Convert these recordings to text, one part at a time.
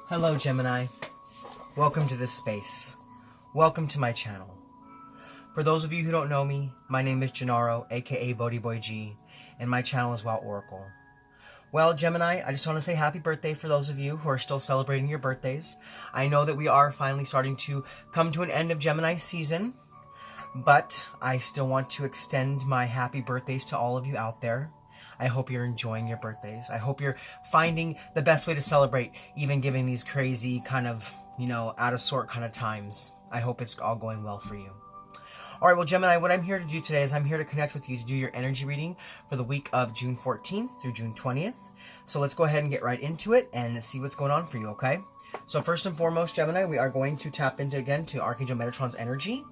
Hello Gemini, welcome to this space. Welcome to my channel. For those of you who don't know me, my name is Gennaro, aka BhodiBoy G, and my channel is Wow Oracle. Well Gemini, I just want to say happy birthday for those of you who are still celebrating your birthdays. I know that we are finally starting to come to an end of Gemini season, but I still want to extend my happy birthdays to all of you out there. I hope you're enjoying your birthdays. I hope you're finding the best way to celebrate, even given these crazy kind of, out of sort kind of times. I hope it's all going well for you. All right, well, Gemini, what I'm here to do today is I'm here to connect with you to do your energy reading for the week of June 14th through June 20th. So let's go ahead and get right into it and see what's going on for you, okay? So first and foremost, Gemini, we are going to tap into, again, to Archangel Metatron's energy.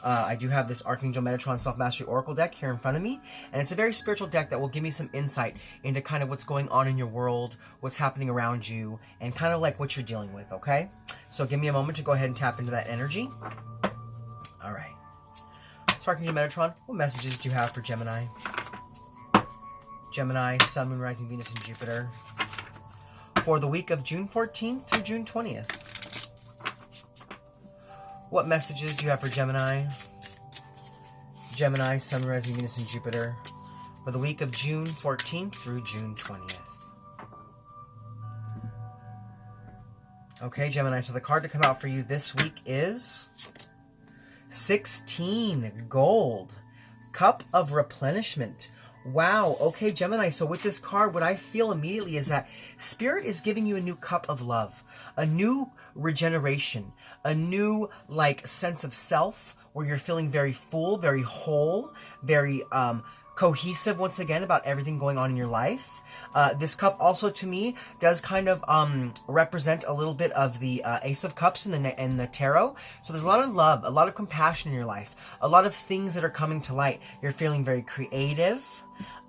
I do have this Archangel Metatron Self-Mastery Oracle deck here in front of me, and it's a very spiritual deck that will give me some insight into kind of what's going on in your world, what's happening around you, and kind of like what you're dealing with, okay? So give me a moment to go ahead and tap into that energy. All right. So Archangel Metatron, what messages do you have for Gemini? Gemini, Sun, Moon, Rising, Venus, and Jupiter for the week of June 14th through June 20th. What messages do you have for Gemini? Gemini, Sun, Rising, Venus, and Jupiter for the week of June 14th through June 20th. Okay, Gemini, so the card to come out for you this week is 16, Gold, Cup of Replenishment. Wow, okay, Gemini, so with this card, what I feel immediately is that Spirit is giving you a new cup of love, a new regeneration, a new, sense of self where you're feeling very full, very whole, very, cohesive once again about everything going on in your life. This cup also to me does kind of represent a little bit of the Ace of Cups in the tarot. So there's a lot of love, a lot of compassion in your life, a lot of things that are coming to light. You're feeling very creative.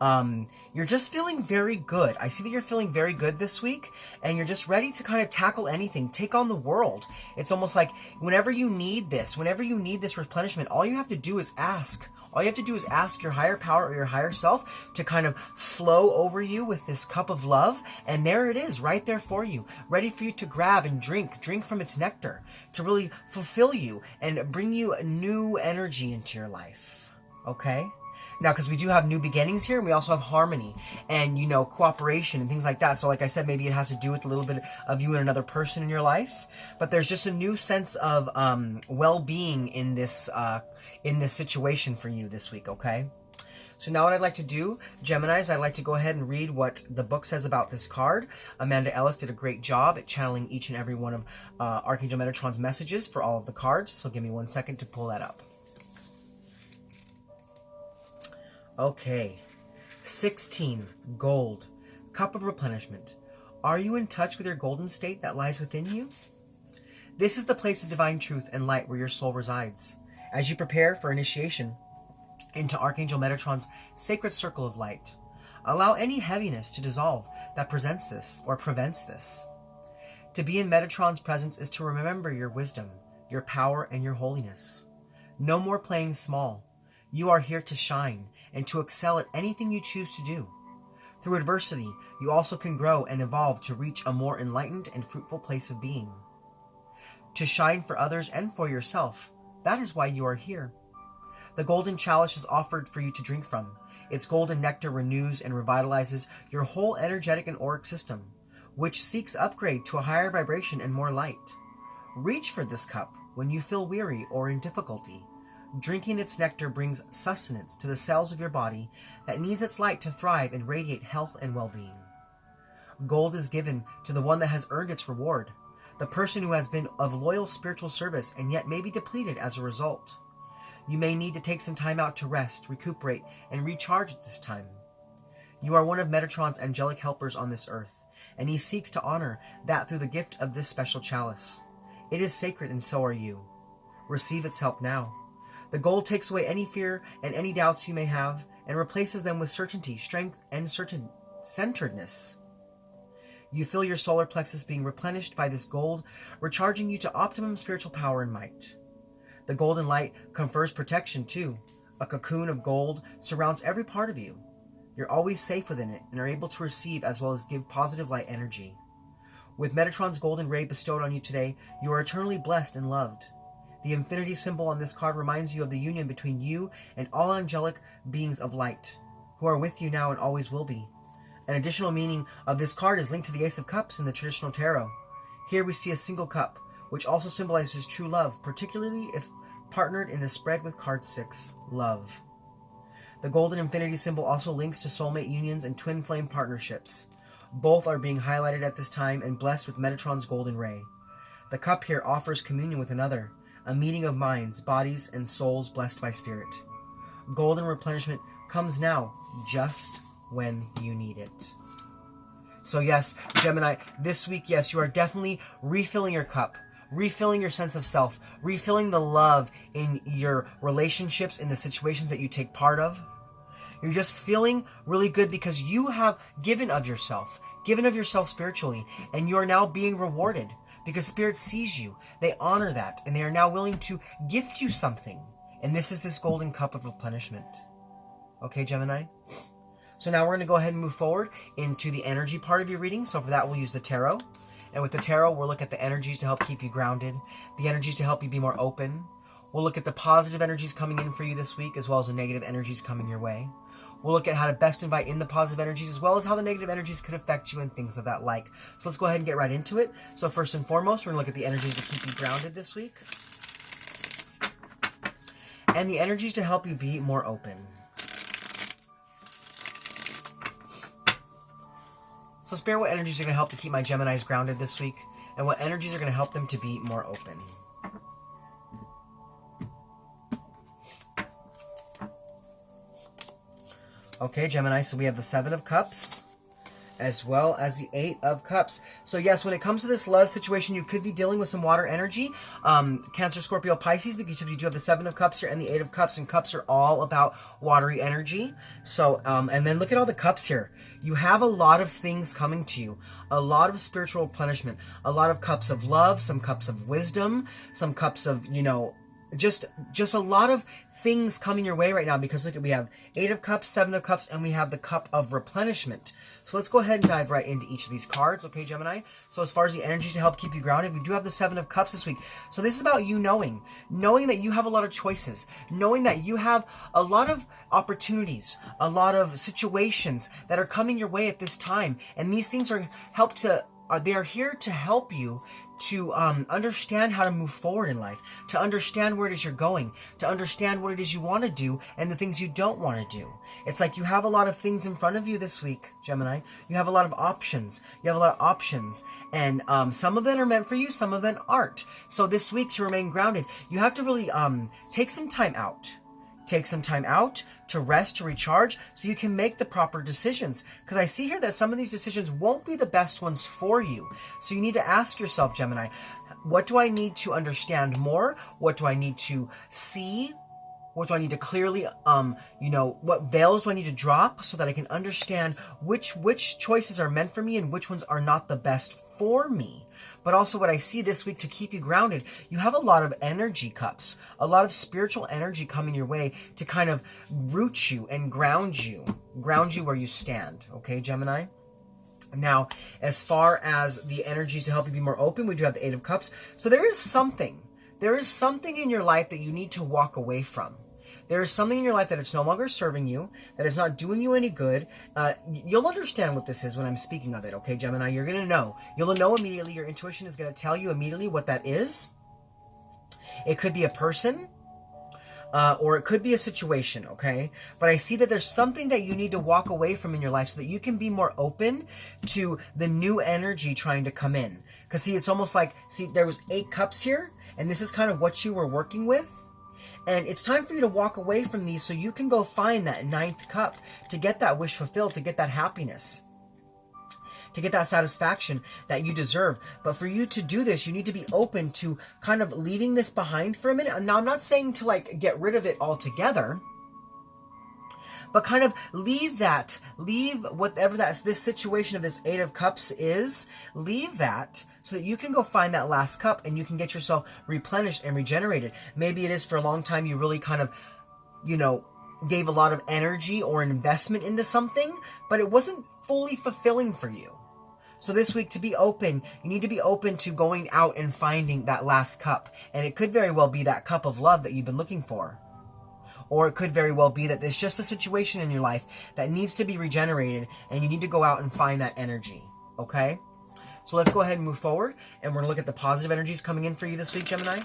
You're just feeling very good. I see that you're feeling very good this week, and you're just ready to kind of tackle anything, take on the world. It's almost like whenever you need this replenishment, all you have to do is ask. All you have to do is ask your higher power or your higher self to kind of flow over you with this cup of love, and there it is, right there for you, ready for you to grab and drink from its nectar, to really fulfill you and bring you a new energy into your life, okay? Now, because we do have new beginnings here, and we also have harmony and, cooperation and things like that. So like I said, maybe it has to do with a little bit of you and another person in your life. But there's just a new sense of well-being in this situation for you this week, okay? So now what I'd like to do, Geminis, I'd like to go ahead and read what the book says about this card. Amanda Ellis did a great job at channeling each and every one of Archangel Metatron's messages for all of the cards. So give me 1 second to pull that up. Okay, 16, Gold, Cup of Replenishment. Are you in touch with your golden state that lies within you? This is the place of divine truth and light where your soul resides. As you prepare for initiation into Archangel Metatron's sacred circle of light, allow any heaviness to dissolve that presents this or prevents this. To be in Metatron's presence is to remember your wisdom, your power, and your holiness. No more playing small. You are here to shine and to excel at anything you choose to do. Through adversity, you also can grow and evolve to reach a more enlightened and fruitful place of being. To shine for others and for yourself, that is why you are here. The golden chalice is offered for you to drink from. Its golden nectar renews and revitalizes your whole energetic and auric system, which seeks upgrade to a higher vibration and more light. Reach for this cup when you feel weary or in difficulty. Drinking its nectar brings sustenance to the cells of your body that needs its light to thrive and radiate health and well-being. Gold is given to the one that has earned its reward, the person who has been of loyal spiritual service and yet may be depleted as a result. You may need to take some time out to rest, recuperate, and recharge at this time. You are one of Metatron's angelic helpers on this earth, and he seeks to honor that through the gift of this special chalice. It is sacred, and so are you. Receive its help now. The gold takes away any fear and any doubts you may have and replaces them with certainty, strength, and centeredness. You feel your solar plexus being replenished by this gold, recharging you to optimum spiritual power and might. The golden light confers protection too. A cocoon of gold surrounds every part of you. You're always safe within it and are able to receive as well as give positive light energy. With Metatron's golden ray bestowed on you today, you are eternally blessed and loved. The infinity symbol on this card reminds you of the union between you and all angelic beings of light, who are with you now and always will be. An additional meaning of this card is linked to the Ace of Cups in the traditional tarot. Here we see a single cup, which also symbolizes true love, particularly if partnered in a spread with card 6, love. The golden infinity symbol also links to soulmate unions and twin flame partnerships. Both are being highlighted at this time and blessed with Metatron's golden ray. The cup here offers communion with another, a meeting of minds, bodies, and souls blessed by spirit. Golden replenishment comes now, just when you need it. So yes, Gemini, this week, yes, you are definitely refilling your cup, refilling your sense of self, refilling the love in your relationships, in the situations that you take part of. You're just feeling really good because you have given of yourself spiritually, and you are now being rewarded because Spirit sees you. They honor that, and they are now willing to gift you something. And this is this golden cup of replenishment. Okay, Gemini? So now we're going to go ahead and move forward into the energy part of your reading. So for that, we'll use the tarot. And with the tarot, we'll look at the energies to help keep you grounded, the energies to help you be more open. We'll look at the positive energies coming in for you this week, as well as the negative energies coming your way. We'll look at how to best invite in the positive energies, as well as how the negative energies could affect you and things of that like. So let's go ahead and get right into it. So first and foremost, we're going to look at the energies to keep you grounded this week, and the energies to help you be more open. So Spirit, what energies are going to help to keep my Geminis grounded this week, and what energies are going to help them to be more open? Okay, Gemini, so we have the 7 of Cups, as well as the 8 of Cups. So yes, when it comes to this love situation, you could be dealing with some water energy, Cancer, Scorpio, Pisces, because you do have the 7 of Cups here and the 8 of Cups, and cups are all about watery energy. So, and then look at all the cups here. You have a lot of things coming to you, a lot of spiritual replenishment, a lot of cups of love, some cups of wisdom, some cups of, just a lot of things coming your way right now, because look, we have 8 of Cups, 7 of Cups, and we have the cup of replenishment. So let's go ahead and dive right into each of these cards, okay, Gemini? So as far as the energies to help keep you grounded, we do have the 7 of Cups this week. So this is about you knowing that you have a lot of choices, knowing that you have a lot of opportunities, a lot of situations that are coming your way at this time, and these things are they are here to help you to understand how to move forward in life, to understand where it is you're going, to understand what it is you want to do and the things you don't want to do. It's like you have a lot of things in front of you this week, Gemini. You have a lot of options. And some of them are meant for you, some of them aren't. So this week, to remain grounded, you have to really take some time out. Take some time out to rest, to recharge, so you can make the proper decisions. Because I see here that some of these decisions won't be the best ones for you. So you need to ask yourself, Gemini, what do I need to understand more? What do I need to see? What do I need to clearly, what veils do I need to drop so that I can understand which choices are meant for me and which ones are not the best for me? But also what I see this week to keep you grounded, you have a lot of energy cups, a lot of spiritual energy coming your way to kind of root you and ground you where you stand. Okay, Gemini? Now, as far as the energies to help you be more open, we do have the 8 of Cups. So there is something in your life that you need to walk away from. There is something in your life that it's no longer serving you, that is not doing you any good. You'll understand what this is when I'm speaking of it, okay, Gemini? You're going to know. You'll know immediately. Your intuition is going to tell you immediately what that is. It could be a person, or it could be a situation, okay? But I see that there's something that you need to walk away from in your life so that you can be more open to the new energy trying to come in. Because, see, it's almost like, there was 8 cups here, and this is kind of what you were working with. And it's time for you to walk away from these so you can go find that 9th cup to get that wish fulfilled, to get that happiness, to get that satisfaction that you deserve. But for you to do this, you need to be open to kind of leaving this behind for a minute. Now, I'm not saying to like get rid of it altogether, but kind of leave whatever this situation of this 8 of Cups is, leave that so that you can go find that last cup and you can get yourself replenished and regenerated. Maybe it is for a long time you really kind of, gave a lot of energy or investment into something, but it wasn't fully fulfilling for you. So this week, to be open, you need to be open to going out and finding that last cup. And it could very well be that cup of love that you've been looking for. Or it could very well be that there's just a situation in your life that needs to be regenerated, and you need to go out and find that energy, okay? So let's go ahead and move forward, and we're going to look at the positive energies coming in for you this week, Gemini,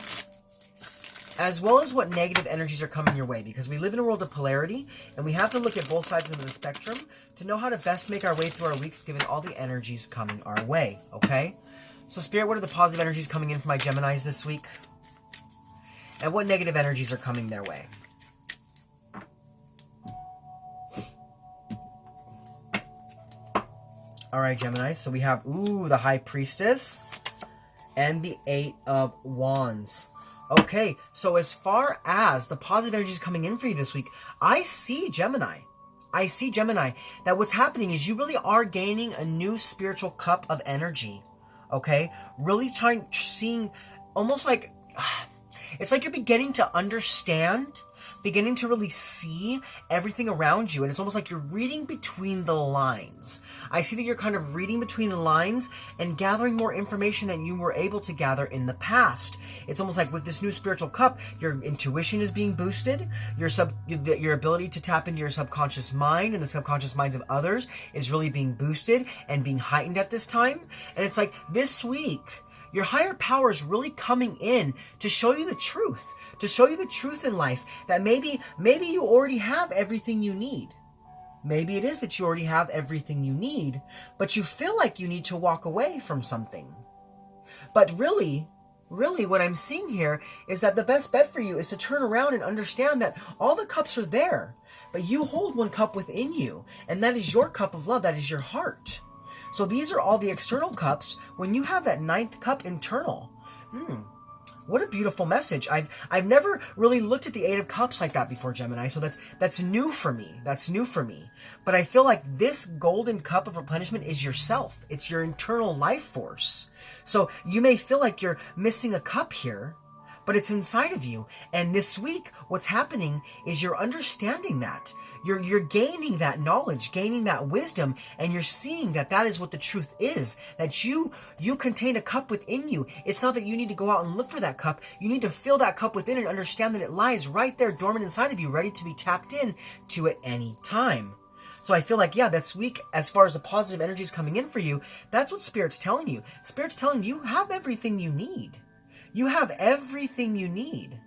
as well as what negative energies are coming your way, because we live in a world of polarity, and we have to look at both sides of the spectrum to know how to best make our way through our weeks given all the energies coming our way, okay? So Spirit, what are the positive energies coming in for my Geminis this week? And what negative energies are coming their way? All right, Gemini, so we have, the High Priestess and the Eight of Wands. Okay, so as far as the positive energies coming in for you this week, I see Gemini, that what's happening is you really are gaining a new spiritual cup of energy, okay? Really seeing almost like, it's like you're beginning to understand, beginning to really see everything around you. And it's almost like you're reading between the lines. I see that you're kind of reading between the lines and gathering more information than you were able to gather in the past. It's almost like with this new spiritual cup, your intuition is being boosted. Your ability to tap into your subconscious mind and the subconscious minds of others is really being boosted and being heightened at this time. And it's like this week, your higher power is really coming in to show you the truth. To show you the truth in life, that maybe you already have everything you need. Maybe it is that you already have everything you need, but you feel like you need to walk away from something. But really what I'm seeing here is that the best bet for you is to turn around and understand that all the cups are there, but you hold one cup within you, and that is your cup of love, that is your heart. So these are all the external cups when you have that ninth cup internal. What a beautiful message. I've never really looked at the Eight of Cups like that before, Gemini, so that's new for me. That's new for me. But I feel like this golden cup of replenishment is yourself. It's your internal life force. So you may feel like you're missing a cup here, but it's inside of you. And this week, what's happening is you're understanding that. You're gaining that knowledge, gaining that wisdom, and you're seeing that that is what the truth is, that you contain a cup within you. It's not that you need to go out and look for that cup. You need to fill that cup within and understand that it lies right there dormant inside of you, ready to be tapped in to at any time. So I feel like, this week, as far as the positive energies coming in for you, that's what Spirit's telling you. Spirit's telling you have everything you need. You have everything you need.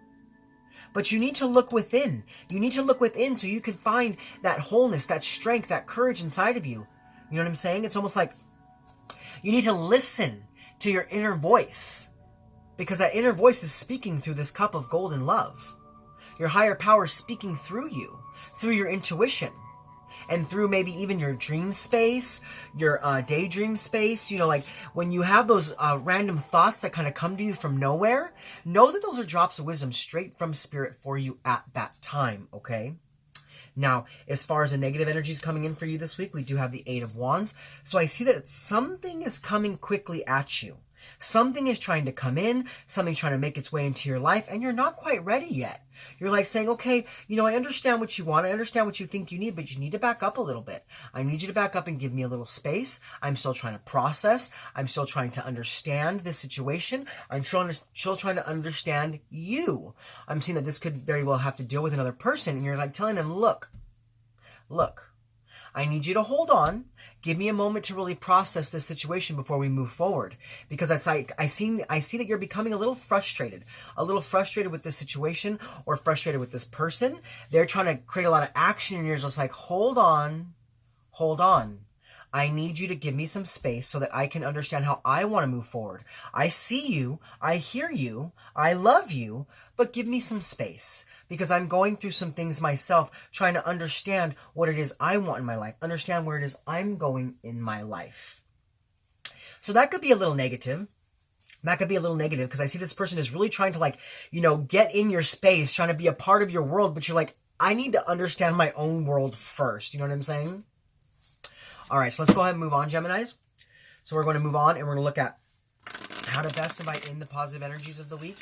But you need to look within. You need to look within so you can find that wholeness, that strength, that courage inside of you. You know what I'm saying? It's almost like you need to listen to your inner voice, because that inner voice is speaking through this cup of golden love. Your higher power is speaking through you, through your intuition, and through maybe even your dream space, your daydream space. You know, like when you have those random thoughts that kind of come to you from nowhere, know that those are drops of wisdom straight from Spirit for you at that time, okay? Now, as far as the negative energies coming in for you this week, we do have the Eight of Wands. So I see that something is coming quickly at you. Something is trying to come in, something's trying to make its way into your life, and you're not quite ready yet. You're like saying, okay, I understand what you want, I understand what you think you need, but you need to back up a little bit. I need you to back up and give me a little space. I'm still trying to process. I'm still trying to understand this situation. I'm still trying to understand you. I'm seeing that this could very well have to deal with another person, and you're like telling them, look, I need you to hold on. Give me a moment to really process this situation before we move forward. Because it's like I see that you're becoming a little frustrated with this situation or frustrated with this person. They're trying to create a lot of action and you're just like, hold on. I need you to give me some space so that I can understand how I want to move forward. I see you, I hear you, I love you, but give me some space because I'm going through some things myself, trying to understand what it is I want in my life, understand where it is I'm going in my life. So that could be a little negative. That could be a little negative because I see this person is really trying to get in your space, trying to be a part of your world, but you're like, I need to understand my own world first. You know what I'm saying? All right, so let's go ahead and move on, Geminis. So we're going to move on and we're going to look at how to best invite in the positive energies of the week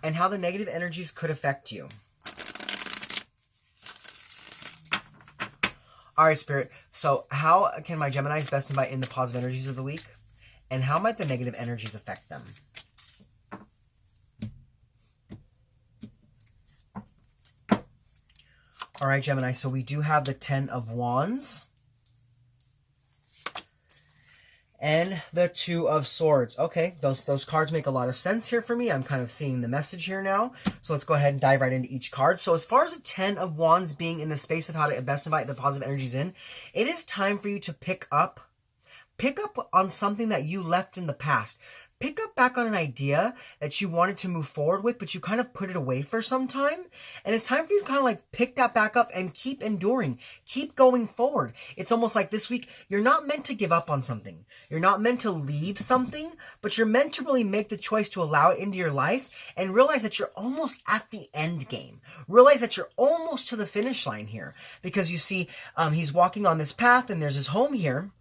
and how the negative energies could affect you. All right, Spirit. So how can my Geminis best invite in the positive energies of the week? And how might the negative energies affect them? All right, Gemini. So we do have the 10 of Wands. And the 2 of Swords. Okay, those cards make a lot of sense here for me. I'm kind of seeing the message here now. So let's go ahead and dive right into each card. So as far as the 10 of Wands being in the space of how to best invite the positive energies in, it is time for you to pick up on something that you left in the past. Pick up back on an idea that you wanted to move forward with, but you kind of put it away for some time. And it's time for you to kind of like pick that back up and keep enduring, keep going forward. It's almost like this week, you're not meant to give up on something. You're not meant to leave something, but you're meant to really make the choice to allow it into your life and realize that you're almost at the end game. Realize that you're almost to the finish line here, because you see, he's walking on this path and there's his home here.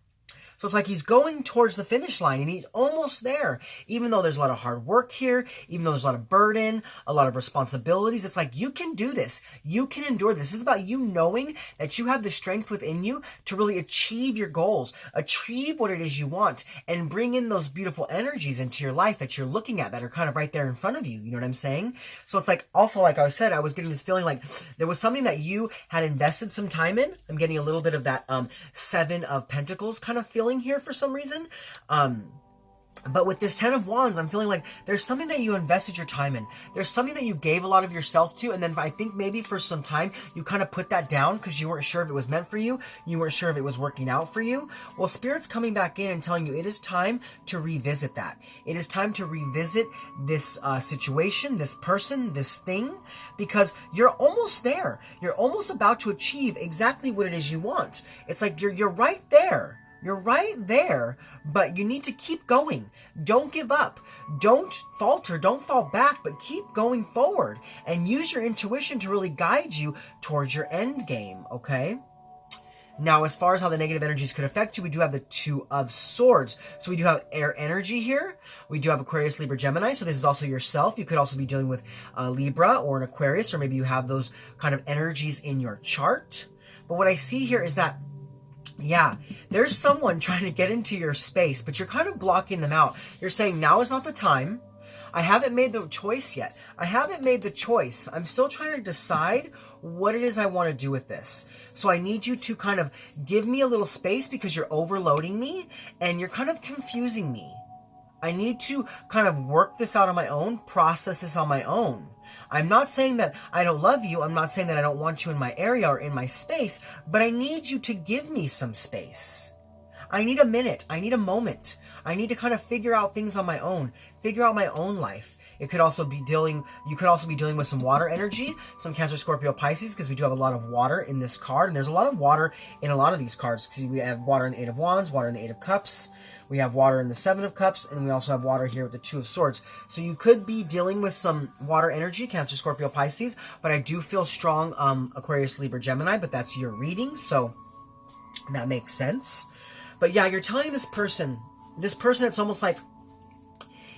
So it's like he's going towards the finish line and he's almost there. Even though there's a lot of hard work here, even though there's a lot of burden, a lot of responsibilities, it's like you can do this. You can endure this. This is about you knowing that you have the strength within you to really achieve your goals, achieve what it is you want, and bring in those beautiful energies into your life that you're looking at that are kind of right there in front of you. You know what I'm saying? So it's like, also like I said, I was getting this feeling like there was something that you had invested some time in. I'm getting a little bit of that 7 of Pentacles kind of feeling here for some reason. But with this 10 of Wands, I'm feeling like there's something that you invested your time in. There's something that you gave a lot of yourself to, and then I think maybe for some time you kind of put that down because you weren't sure if it was meant for you. You weren't sure if it was working out for you. Well, Spirit's coming back in and telling you it is time to revisit that. It is time to revisit this situation, this person, this thing, because you're almost there. You're almost about to achieve exactly what it is you want. It's like you're right there. You're right there, but you need to keep going. Don't give up. Don't falter. Don't fall back, but keep going forward and use your intuition to really guide you towards your end game, okay? Now, as far as how the negative energies could affect you, we do have the 2 of Swords. So we do have air energy here. We do have Aquarius, Libra, Gemini. So this is also yourself. You could also be dealing with Libra or an Aquarius, or maybe you have those kind of energies in your chart. But what I see here is that, yeah, there's someone trying to get into your space, but you're kind of blocking them out. You're saying, now is not the time. I haven't made the choice yet. I haven't made the choice. I'm still trying to decide what it is I want to do with this. So I need you to kind of give me a little space because you're overloading me and you're kind of confusing me. I need to kind of work this out on my own, process this on my own. I'm not saying that I don't love you. I'm not saying that I don't want you in my area or in my space, but I need you to give me some space. I need a minute. I need a moment. I need to kind of figure out things on my own, figure out my own life. You could also be dealing with some water energy, some Cancer, Scorpio, Pisces, because we do have a lot of water in this card. And there's a lot of water in a lot of these cards, because we have water in the 8 of Wands, water in the 8 of Cups. We have water in the 7 of Cups, and we also have water here with the 2 of Swords. So you could be dealing with some water energy, Cancer, Scorpio, Pisces, but I do feel strong Aquarius, Libra, Gemini, but that's your reading, so that makes sense. But yeah, you're telling this person, it's almost like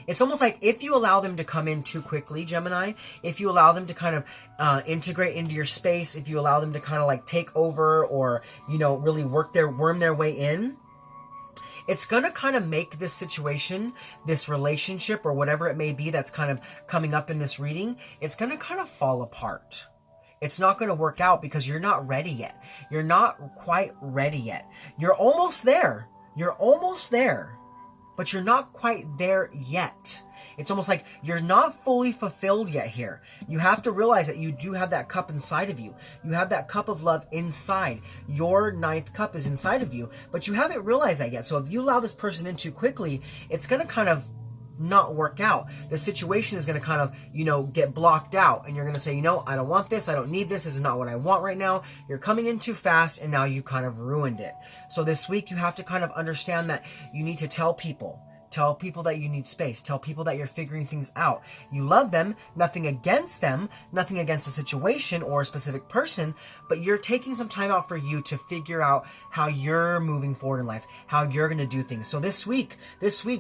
if you allow them to come in too quickly, Gemini, if you allow them to kind of integrate into your space, if you allow them to kind of like take over or, you know, really worm their way in, it's going to kind of make this situation, this relationship, or whatever it may be that's kind of coming up in this reading, it's going to kind of fall apart. It's not going to work out because you're not ready yet. You're not quite ready yet. You're almost there. You're almost there, but you're not quite there yet. It's almost like you're not fully fulfilled yet here. You have to realize that you do have that cup inside of you. You have that cup of love inside. Your 9th cup is inside of you, but you haven't realized that yet. So if you allow this person in too quickly, it's going to kind of not work out. The situation is going to kind of, you know, get blocked out, and you're going to say, you know, I don't want this. I don't need this. This is not what I want right now. You're coming in too fast, and now you kind of ruined it. So this week you have to kind of understand that you need to tell people that you need space. Tell people that you're figuring things out. You love them, nothing against them, nothing against a situation or a specific person, but you're taking some time out for you to figure out how you're moving forward in life, how you're going to do things. So this week,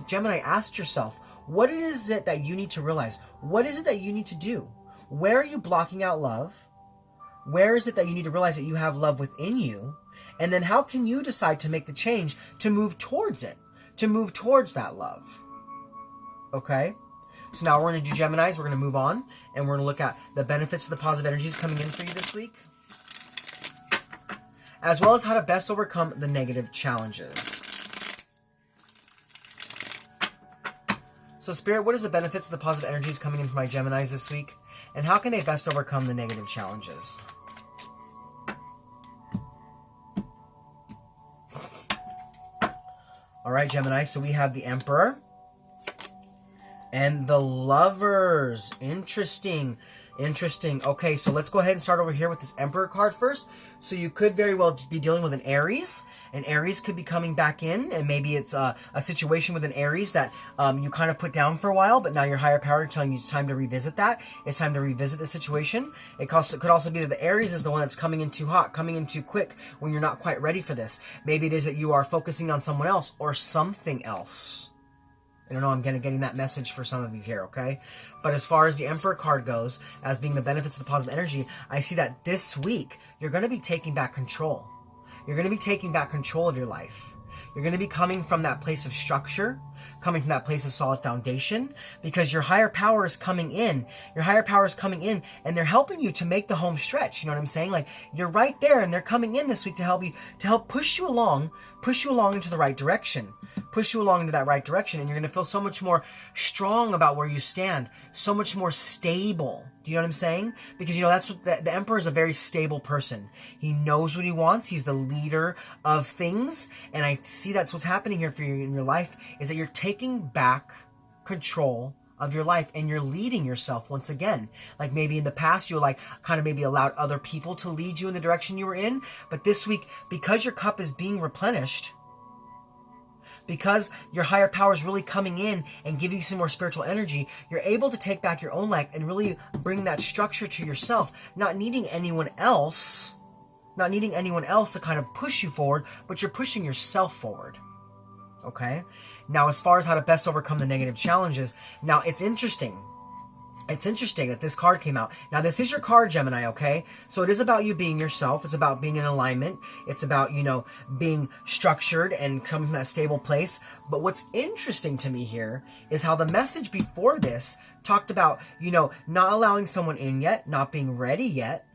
Gemini, ask yourself, what is it that you need to realize? What is it that you need to do? Where are you blocking out love? Where is it that you need to realize that you have love within you? And then how can you decide to make the change to move towards it, to move towards that love? Okay? So now we're going to do Geminis. We're going to move on, and we're going to look at the benefits of the positive energies coming in for you this week, as well as how to best overcome the negative challenges. So Spirit, what is the benefits of the positive energies coming in for my Geminis this week? And how can they best overcome the negative challenges? All right, Gemini, so we have the Emperor and the Lovers. Interesting. Okay, so let's go ahead and start over here with this Emperor card first. So you could very well be dealing with an Aries. An Aries could be coming back in, and maybe it's a situation with an Aries that you kind of put down for a while, but now your higher power is telling you it's time to revisit that. It's time to revisit the situation. It could also be that the Aries is the one that's coming in too hot, coming in too quick when you're not quite ready for this. Maybe it is that you are focusing on someone else or something else. I don't know, I'm getting that message for some of you here, okay? But as far as the Emperor card goes, as being the benefits of the positive energy, I see that this week, you're going to be taking back control. You're going to be taking back control of your life. You're going to be coming from that place of structure, coming from that place of solid foundation, because your higher power is coming in. Your higher power is coming in, and they're helping you to make the home stretch. You know what I'm saying? Like, you're right there, and they're coming in this week to help you, to help push you along into the right direction. Push you along into that right direction, and you're going to feel so much more strong about where you stand, so much more stable. Do you know what I'm saying? Because, you know, that's what the Emperor is, a very stable person. He knows what he wants. He's the leader of things, and I see that's what's happening here for you in your life, is that you're taking back control of your life, and you're leading yourself once again. Like maybe in the past you like kind of maybe allowed other people to lead you in the direction you were in, but this week, because your cup is being replenished, because your higher power is really coming in and giving you some more spiritual energy, you're able to take back your own life and really bring that structure to yourself, not needing anyone else to kind of push you forward, but you're pushing yourself forward. Okay? Now, as far as how to best overcome the negative challenges, now it's interesting. It's interesting that this card came out. Now, this is your card, Gemini, okay? So it is about you being yourself. It's about being in alignment. It's about, you know, being structured and coming from that stable place. But what's interesting to me here is how the message before this talked about, you know, not allowing someone in yet, not being ready yet.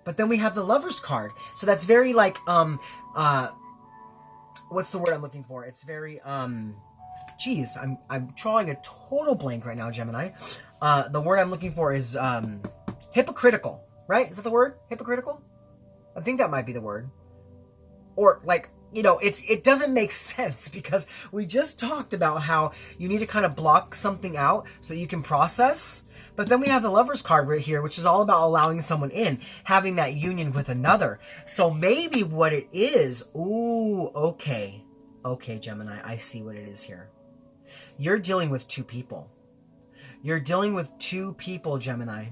But then we have the Lovers card. So that's very like, what's the word I'm looking for? It's very, geez, I'm drawing a total blank right now, Gemini. The word I'm looking for is hypocritical, right? Is that the word? Hypocritical? I think that might be the word. Or like, you know, it doesn't make sense because we just talked about how you need to kind of block something out so that you can process. But then we have the Lovers card right here, which is all about allowing someone in, having that union with another. So maybe what it is, ooh, okay. Okay, Gemini, I see what it is here. You're dealing with two people. You're dealing with two people, Gemini.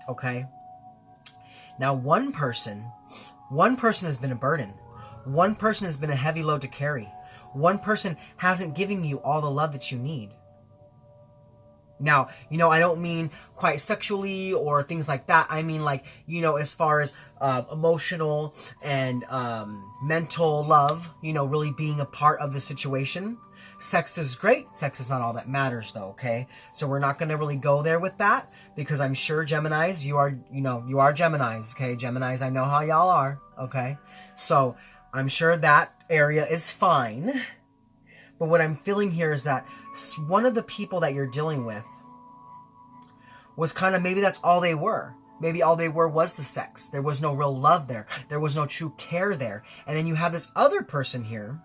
Okay? Now, one person has been a burden. One person has been a heavy load to carry. One person hasn't given you all the love that you need. Now, you know, I don't mean quite sexually or things like that. I mean like, you know, as far as emotional and mental love, you know, really being a part of the situation. Sex is great. Sex is not all that matters though, okay? So we're not going to really go there with that because I'm sure Geminis, you are Geminis, okay? Geminis, I know how y'all are, okay? So I'm sure that area is fine. But what I'm feeling here is that one of the people that you're dealing with was kind of, maybe that's all they were. Maybe all they were was the sex. There was no real love there. There was no true care there. And then you have this other person here.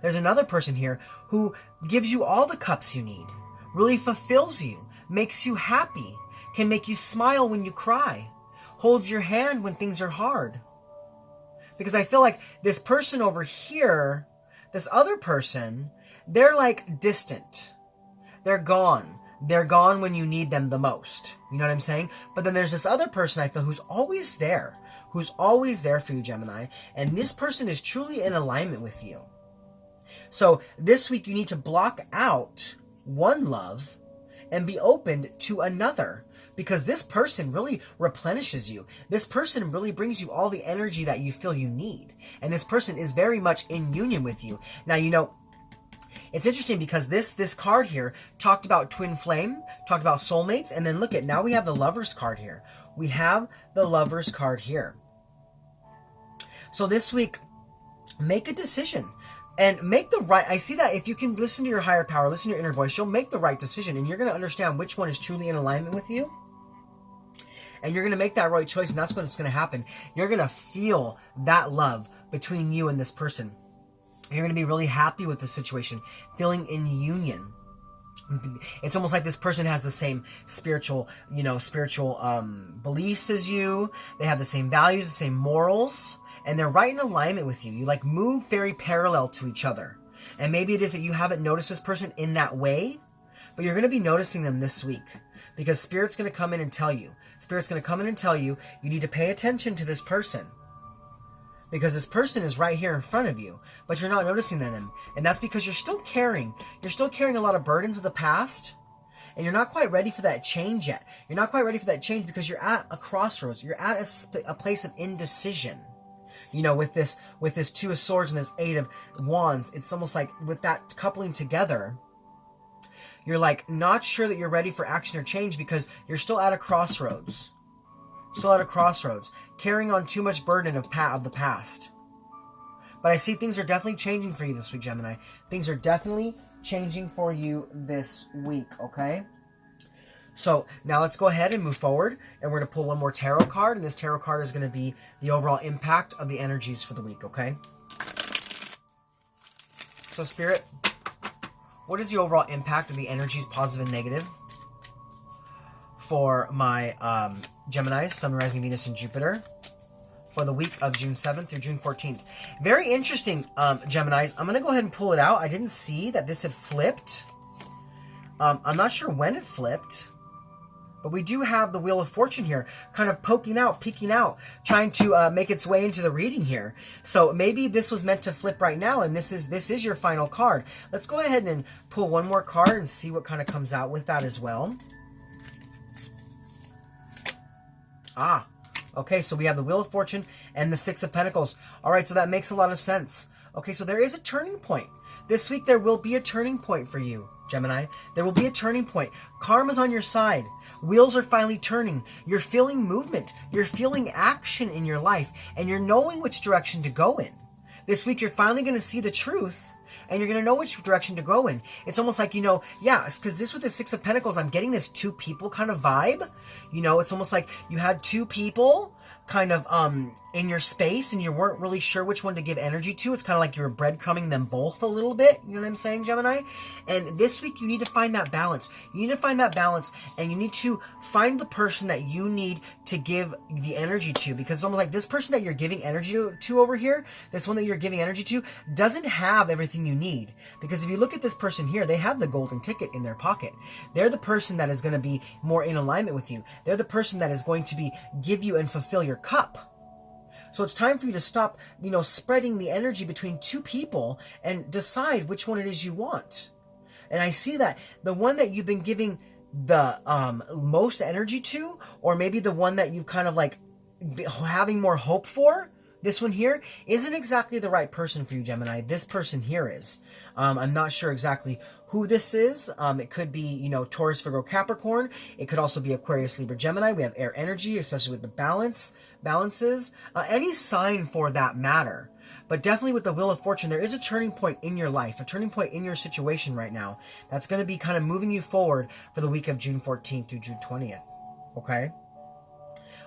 There's another person here who gives you all the cups you need, really fulfills you, makes you happy, can make you smile when you cry, holds your hand when things are hard. Because I feel like this person over here, this other person, they're like distant. They're gone. They're gone when you need them the most. You know what I'm saying? But then there's this other person I feel who's always there for you, Gemini. And this person is truly in alignment with you. So this week you need to block out one love and be open to another. Because this person really replenishes you. This person really brings you all the energy that you feel you need. And this person is very much in union with you. Now, you know, it's interesting because this card here talked about twin flame, talked about soulmates, and then look at, now we have the Lovers card here. We have the Lovers card here. So this week, make a decision. And make the right, I see that if you can listen to your higher power, listen to your inner voice, you'll make the right decision. And you're going to understand which one is truly in alignment with you. And you're going to make that right choice, and that's what's going to happen. You're going to feel that love between you and this person. You're going to be really happy with the situation, feeling in union. It's almost like this person has the same spiritual beliefs as you. They have the same values, the same morals, and they're right in alignment with you. You like move very parallel to each other. And maybe it is that you haven't noticed this person in that way, but you're going to be noticing them this week because Spirit's going to come in and tell you. Spirit's going to come in and tell you, you need to pay attention to this person. Because this person is right here in front of you, but you're not noticing them. And that's because you're still carrying a lot of burdens of the past, and you're not quite ready for that change yet. You're not quite ready for that change because you're at a crossroads. You're at a place of indecision. You know, with this Two of Swords and this Eight of Wands, it's almost like with that coupling together, you're like not sure that you're ready for action or change because you're still at a crossroads. Still at a crossroads. Carrying on too much burden of the past. But I see things are definitely changing for you this week, Gemini. Things are definitely changing for you this week, okay? So now let's go ahead and move forward. And we're going to pull one more tarot card. And this tarot card is going to be the overall impact of the energies for the week, okay? So Spirit, what is the overall impact of the energies, positive and negative, for my Geminis, Sun, Rising, Venus, and Jupiter for the week of June 7th through June 14th? Very interesting, Geminis. I'm going to go ahead and pull it out. I didn't see that this had flipped. I'm not sure when it flipped, but we do have the Wheel of Fortune here, kind of poking out, peeking out, trying to make its way into the reading here. So maybe this was meant to flip right now, and this is your final card. Let's go ahead and pull one more card and see what kind of comes out with that as well. Ah, okay, so we have the Wheel of Fortune and the Six of Pentacles. All right, so that makes a lot of sense. Okay, so there is a turning point. This week there will be a turning point for you, Gemini. There will be a turning point. Karma's on your side. Wheels are finally turning. You're feeling movement. You're feeling action in your life, and you're knowing which direction to go in. This week you're finally going to see the truth, and you're going to know which direction to go in. It's almost like, you know, yeah, it's because this with the Six of Pentacles, I'm getting this two people kind of vibe. You know, it's almost like you had two people kind of in your space and you weren't really sure which one to give energy to. It's kind of like you were breadcrumbing them both a little bit. You know what I'm saying, Gemini? And this week you need to find that balance. You need to find that balance, and you need to find the person that you need to give the energy to, because it's almost like this person that you're giving energy to over here, this one that you're giving energy to, doesn't have everything you need. Because if you look at this person here, they have the golden ticket in their pocket. They're the person that is going to be more in alignment with you. They're the person that is going to give you and fulfill your cup. So it's time for you to stop, you know, spreading the energy between two people and decide which one it is you want. And I see that the one that you've been giving the most energy to, or maybe the one that you kind of like having more hope for, this one here isn't exactly the right person for you, Gemini. This person here is. I'm not sure exactly who this is. It could be, you know, Taurus, Virgo, Capricorn. It could also be Aquarius, Libra, Gemini. We have air energy, especially with the balances. Any sign for that matter. But definitely with the Wheel of Fortune, there is a turning point in your life, a turning point in your situation right now. That's going to be kind of moving you forward for the week of June 14th through June 20th. Okay?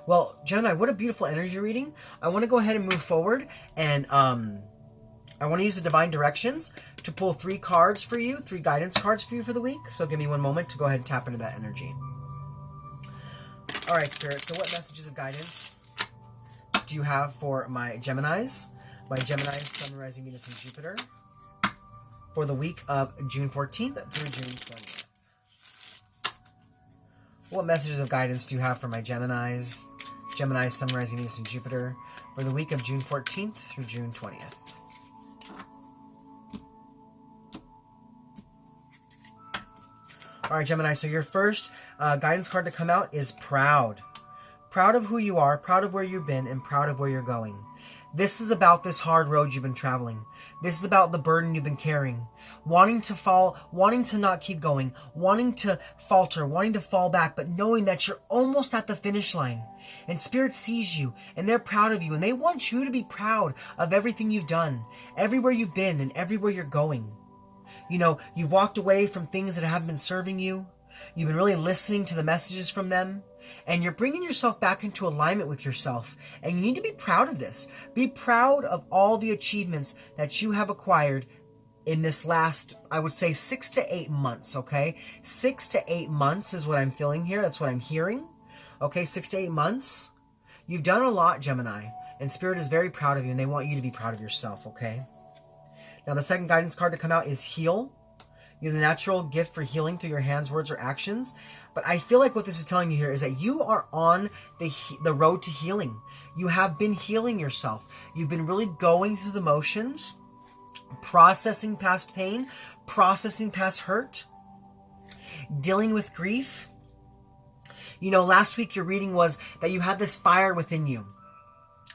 Well, Gemini, what a beautiful energy reading. I want to go ahead and move forward, and I want to use the Divine Directions to pull 3 cards for you, 3 guidance cards for you for the week. So give me one moment to go ahead and tap into that energy. All right, Spirit, so what messages of guidance do you have for my Geminis? My Geminis, Sun, Rising, Venus, and Jupiter for the week of June 14th through June 20th. What messages of guidance do you have for my Geminis? Gemini, Sun, Rising, Venus, and Jupiter for the week of June 14th through June 20th. All right, Gemini, so your first guidance card to come out is proud. Proud of who you are, proud of where you've been, and proud of where you're going. This is about this hard road you've been traveling. This is about the burden you've been carrying. Wanting to fall, wanting to not keep going, wanting to falter, wanting to fall back, but knowing that you're almost at the finish line. And Spirit sees you, and they're proud of you, and they want you to be proud of everything you've done, everywhere you've been, and everywhere you're going. You know, you've walked away from things that haven't been serving you. You've been really listening to the messages from them. And you're bringing yourself back into alignment with yourself. And you need to be proud of this. Be proud of all the achievements that you have acquired in this last, I would say, 6 to 8 months, okay? 6 to 8 months is what I'm feeling here. That's what I'm hearing. Okay, 6 to 8 months. You've done a lot, Gemini. And Spirit is very proud of you, and they want you to be proud of yourself, okay? Now, the second guidance card to come out is heal. You have the natural gift for healing through your hands, words, or actions. But I feel like what this is telling you here is that you are on the road to healing. You have been healing yourself. You've been really going through the motions, processing past pain, processing past hurt, dealing with grief. You know, last week your reading was that you had this fire within you.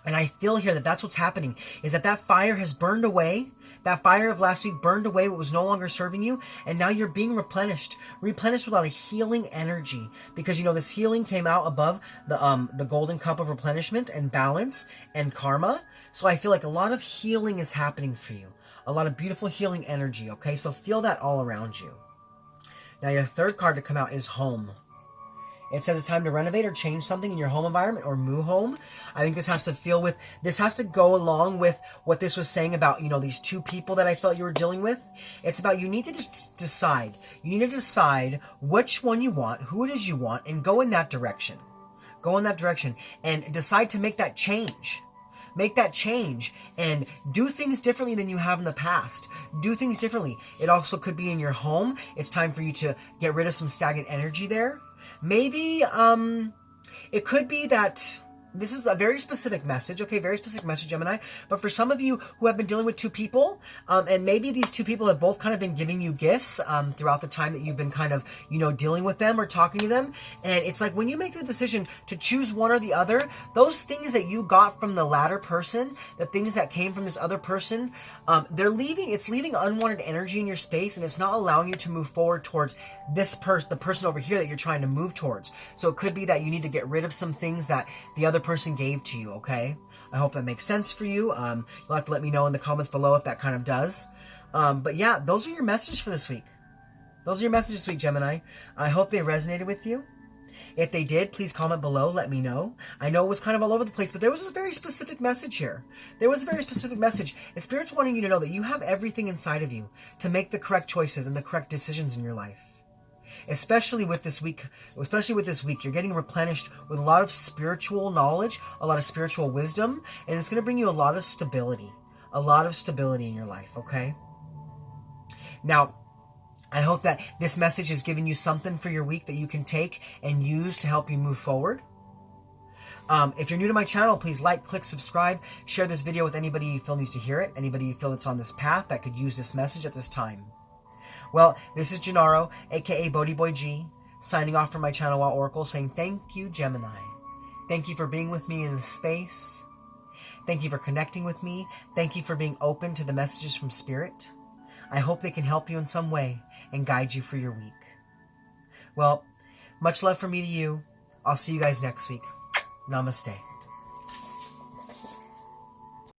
And I feel here that that's what's happening, is that that fire has burned away. That fire of last week burned away what was no longer serving you, and now you're being replenished with a lot of healing energy, because you know this healing came out above the golden cup of replenishment and balance and karma. So I feel like a lot of healing is happening for you, a lot of beautiful healing energy. Okay, so feel that all around you. Now your third card to come out is home. It says it's time to renovate or change something in your home environment or move home. I think this has to go along with what this was saying about, you know, these two people that I felt you were dealing with. It's about you need to just decide. You need to decide which one you want, who it is you want, and go in that direction. Go in that direction and decide to make that change. Make that change and do things differently than you have in the past. Do things differently. It also could be in your home. It's time for you to get rid of some stagnant energy there. Maybe it could be that this is a very specific message, okay, very specific message, Gemini. But for some of you who have been dealing with two people, and maybe these two people have both kind of been giving you gifts throughout the time that you've been kind of, you know, dealing with them or talking to them. And it's like when you make the decision to choose one or the other, those things that you got from the latter person, the things that came from this other person, it's leaving unwanted energy in your space, and it's not allowing you to move forward towards the person over here that you're trying to move towards. So it could be that you need to get rid of some things that the other person gave to you, okay? I hope that makes sense for you. You'll have to let me know in the comments below if that kind of does. But yeah, those are your messages for this week. Those are your messages this week, Gemini. I hope they resonated with you. If they did, please comment below. Let me know. I know it was kind of all over the place, but there was a very specific message here. There was a very specific message. And Spirit's wanting you to know that you have everything inside of you to make the correct choices and the correct decisions in your life. Especially with this week, you're getting replenished with a lot of spiritual knowledge, a lot of spiritual wisdom, and it's going to bring you a lot of stability in your life, okay? Now, I hope that this message has given you something for your week that you can take and use to help you move forward. If you're new to my channel, please like, click, subscribe, share this video with anybody you feel needs to hear it, anybody you feel that's on this path that could use this message at this time. Well, this is Gennaro, aka BhodiBoy G, signing off from my channel Wild Oracle, saying thank you, Gemini. Thank you for being with me in this space. Thank you for connecting with me. Thank you for being open to the messages from Spirit. I hope they can help you in some way and guide you for your week. Well, much love from me to you. I'll see you guys next week. Namaste.